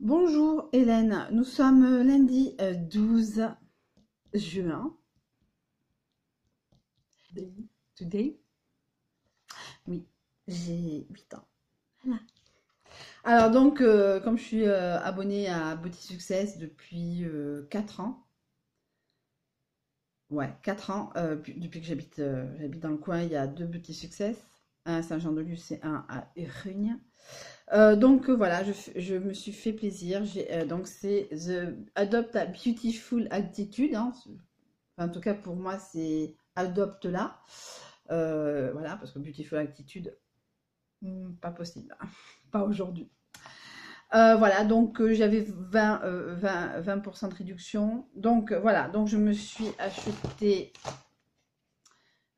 Bonjour Hélène, nous sommes lundi 12 juin. Today. Oui, j'ai 8 ans. Voilà. Alors donc, comme je suis abonnée à Beauty Success depuis 4 ans, ouais, 4 ans, depuis que j'habite dans le coin, il y a deux Beauty Success, un à Saint-Jean-de-Luz et un à Urrugne. Donc voilà, je me suis fait plaisir. Donc c'est The Adopt a Beautiful Attitude. Hein. Enfin, en tout cas pour moi c'est adopte-la. Voilà, parce que Beautiful Attitude, pas possible, pas aujourd'hui. Voilà, donc j'avais 20% de réduction. Donc voilà, donc je me suis acheté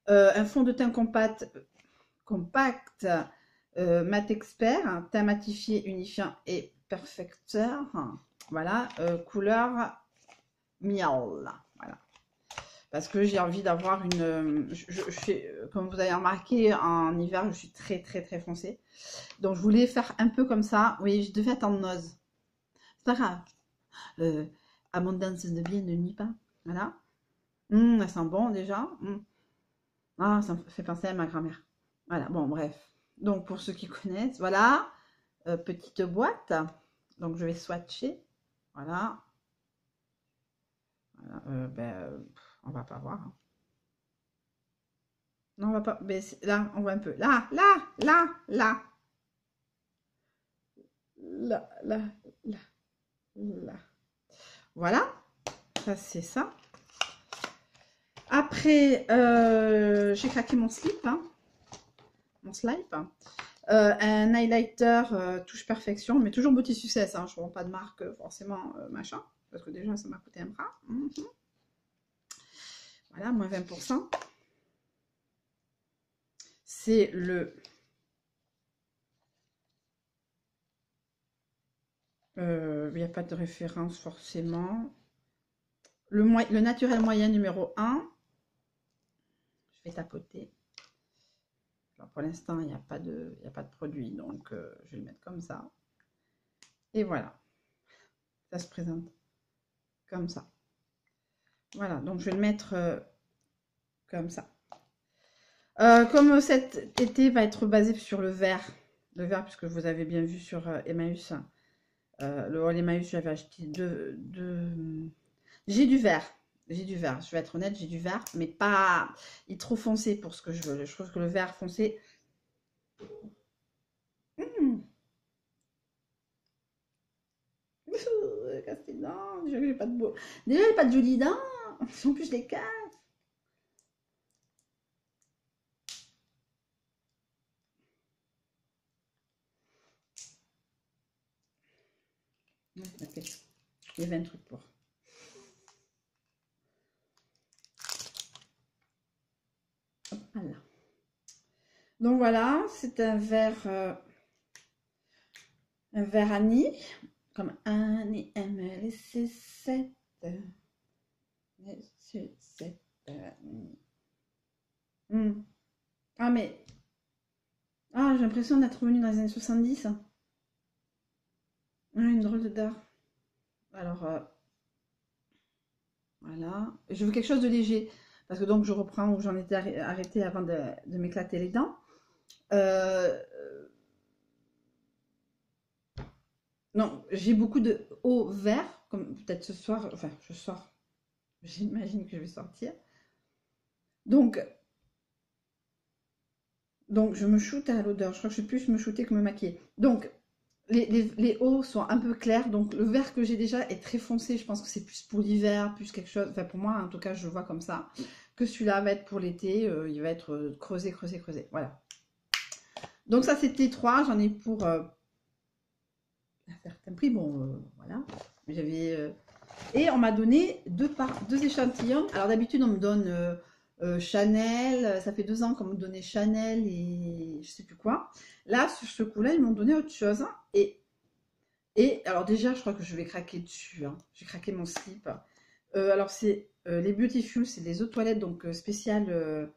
un fond de teint compact mat expert, hein, teint matifié, unifiant et perfecteur. Voilà, couleur miel. Voilà. Parce que j'ai envie d'avoir une... comme vous avez remarqué, en hiver, je suis très foncée. Donc, je voulais faire un peu comme ça. Oui, je devais attendre Noz. C'est pas grave. Abondance de bien ne nuit pas. Voilà. Ça sent bon déjà. Ah, ça me fait penser à ma grand-mère. Voilà, bon, bref. Donc, pour ceux qui connaissent, voilà. Petite boîte. Donc, je vais swatcher. Voilà. Voilà. On va pas voir. Hein. Non, on va pas. Mais là, on voit un peu. Là. Là. Là. Voilà. Ça, c'est ça. Après, j'ai craqué mon slip. Hein. Mon slip. Un highlighter touche perfection, mais toujours Beauty Success. Hein. Je ne vends pas de marque forcément machin. Parce que déjà, ça m'a coûté un bras. Voilà, moins 20%. C'est le... Il n'y a pas de référence forcément. Le naturel moyen numéro 1. Je vais tapoter. Alors pour l'instant, il n'y a pas de produit, donc je vais le mettre comme ça. Et voilà. Ça se présente comme ça. Voilà, donc je vais le mettre comme ça. Comme cet été va être basé sur le vert, puisque vous avez bien vu sur Emmaüs, le All Emmaüs, j'avais acheté j'ai du vert, je vais être honnête, j'ai du vert, mais pas, il est trop foncé pour ce que je veux, je trouve que le vert foncé, casse tes dents, j'ai pas de beau, déjà j'ai pas de jolies dents, en plus je les casse. Ok, il y avait un truc pour. Voilà. Donc voilà, c'est un verre Annie, comme Annie aime laisser cette Ah mais, j'ai l'impression d'être revenu dans les années 70. Une drôle d'odeur. Alors, voilà. Je veux quelque chose de léger, parce que donc je reprends où j'en étais arrêtée avant de m'éclater les dents. Non, j'ai beaucoup de eau vert, comme peut-être ce soir, enfin, je sors, j'imagine que je vais sortir. Donc je me shoote à l'odeur. Je crois que je suis plus me shooter que me maquiller. Donc, les hauts sont un peu clairs. Donc, le vert que j'ai déjà est très foncé. Je pense que c'est plus pour l'hiver, plus quelque chose. Enfin, pour moi, en tout cas, je le vois comme ça. Que celui-là va être pour l'été. Il va être creusé. Voilà. Donc, ça, c'était 3. J'en ai pour un certain prix. Bon, voilà. J'avais... Et on m'a donné deux échantillons. Alors, d'habitude, on me donne... Chanel, ça fait 2 ans qu'on me donnait Chanel et je sais plus quoi. Là, sur ce coup-là, ils m'ont donné autre chose. Hein. Et alors déjà, je crois que je vais craquer dessus. Hein. J'ai craqué mon slip. Alors, c'est les Beautiful, c'est des eaux de toilette, donc spéciales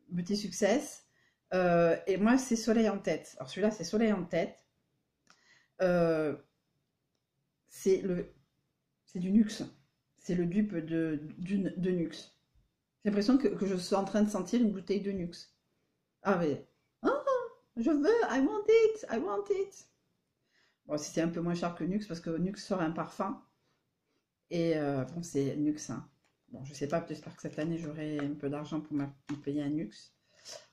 Beauty Success. Et moi, c'est Soleil en tête. Alors celui-là, c'est Soleil en tête. C'est du Nuxe. C'est le dupe de Nuxe. J'ai l'impression que je suis en train de sentir une bouteille de Nuxe. Ah mais, oh, je veux, I want it, I want it. Bon, si c'est un peu moins cher que Nuxe, parce que Nuxe sort un parfum. Et bon, c'est Nuxe, hein. Bon, je sais pas, j'espère que cette année j'aurai un peu d'argent pour me payer un Nuxe.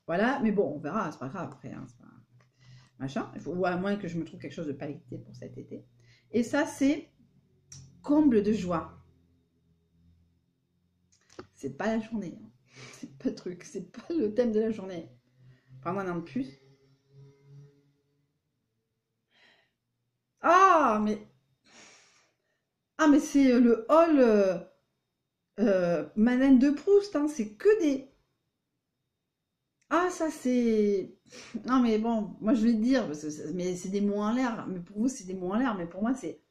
Voilà, mais bon, on verra, c'est pas grave après, hein, c'est pas machin. Ou à moins que je me trouve quelque chose de pailleté pour cet été. Et ça, c'est comble de joie. C'est pas la journée, hein. C'est pas le truc, c'est pas le thème de la journée. Pendant un an de plus. Ah, mais, mais c'est le hall Madeleine de Proust, hein, c'est que des. Ah, ça c'est. Non, mais bon, moi je vais te dire, mais c'est des mots en l'air. Mais pour vous, c'est des mots en l'air, mais pour moi, c'est.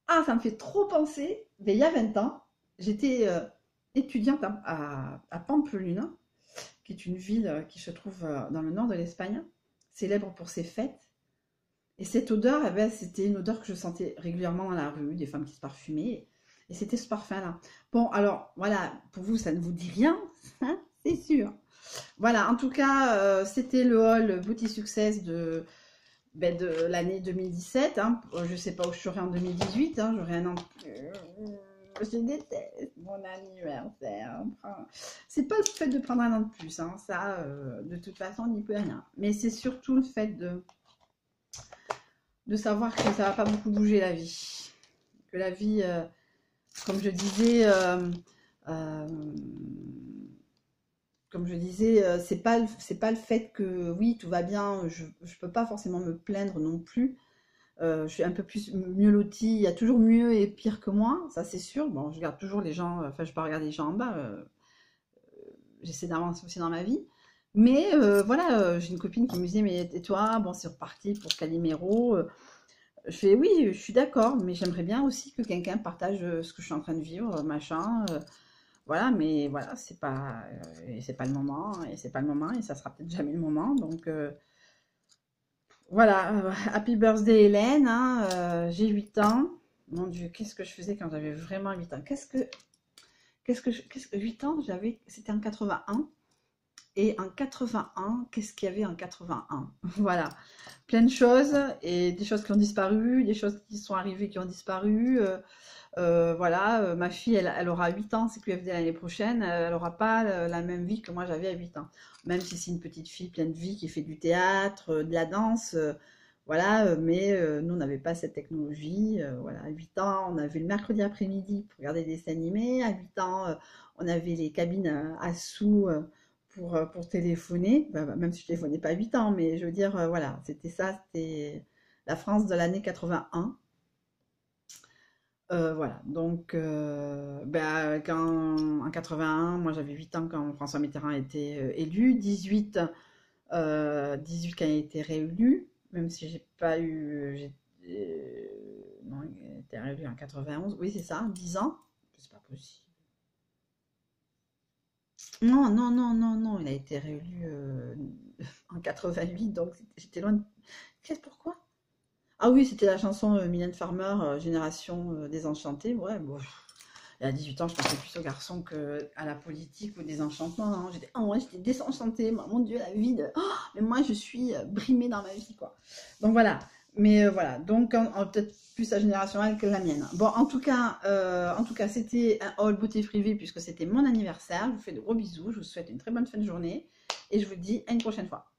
Ah, ça me fait trop penser. Mais il y a 20 ans, j'étais étudiante à Pampelune, qui est une ville qui se trouve dans le nord de l'Espagne, célèbre pour ses fêtes. Et cette odeur, eh ben, c'était une odeur que je sentais régulièrement dans la rue, des femmes qui se parfumaient. Et c'était ce parfum-là. Bon, alors, voilà, pour vous, ça ne vous dit rien, hein, c'est sûr. Voilà, en tout cas, c'était le haul Beauty Success de l'année 2017. Hein. Je ne sais pas où je serai en 2018. Hein, j'aurai un an. Je déteste mon anniversaire. C'est pas le fait de prendre un an de plus. Hein, ça, de toute façon, on n'y peut rien. Mais c'est surtout le fait de savoir que ça va pas beaucoup bouger la vie. Que la vie, comme je disais, c'est pas le fait que oui, tout va bien, je peux pas forcément me plaindre non plus. Je suis un peu plus mieux lotie, il y a toujours mieux et pire que moi, ça c'est sûr. Bon, je regarde toujours les gens, enfin je peux regarder les gens en bas, j'essaie d'avancer aussi dans ma vie. Mais voilà, j'ai une copine qui me disait, mais et toi, bon, c'est reparti pour Calimero. Je fais oui, je suis d'accord, mais j'aimerais bien aussi que quelqu'un partage ce que je suis en train de vivre, machin. Voilà, mais voilà, c'est pas le moment, et c'est pas le moment, et ça sera peut-être jamais le moment. Donc voilà, happy birthday Hélène, hein, j'ai 8 ans. Mon Dieu, qu'est-ce que je faisais quand j'avais vraiment 8 ans? Qu'est-ce que 8 ans, c'était en 81. Et en 81, qu'est-ce qu'il y avait en 81? Voilà, plein de choses, et des choses qui ont disparu, des choses qui sont arrivées qui ont disparu. Voilà, ma fille, elle aura 8 ans, c'est QFD l'année prochaine, elle n'aura pas la même vie que moi j'avais à 8 ans. Même si c'est une petite fille pleine de vie qui fait du théâtre, de la danse, voilà, mais nous on n'avait pas cette technologie. Voilà, à 8 ans, on avait le mercredi après-midi pour regarder des dessins animés. À 8 ans, on avait les cabines à sous pour téléphoner. Même si je téléphonais pas à 8 ans, mais je veux dire, voilà, c'était ça, c'était la France de l'année 81. Voilà, donc en 81, moi j'avais 8 ans quand François Mitterrand a été élu, 18 quand il a été réélu, même si j'ai pas eu. Non, il a été réélu en 91, oui c'est ça, 10 ans, c'est pas possible. Non, non, non, non, non, il a été réélu en 88, donc j'étais loin de. Qu'est-ce pourquoi? Ah oui, c'était la chanson Mylène Farmer, Génération désenchantée. Ouais, bon, et à 18 ans, je pensais plus aux garçons qu'à la politique ou des enchantements. Hein. J'étais désenchantée. Mon Dieu, la vie de. Oh, mais moi, je suis brimée dans ma vie, quoi. Donc voilà. Mais voilà. Donc, peut-être plus sa génération elle que la mienne. Bon, en tout cas, c'était un haul beauté privée puisque c'était mon anniversaire. Je vous fais de gros bisous. Je vous souhaite une très bonne fin de journée et je vous dis à une prochaine fois.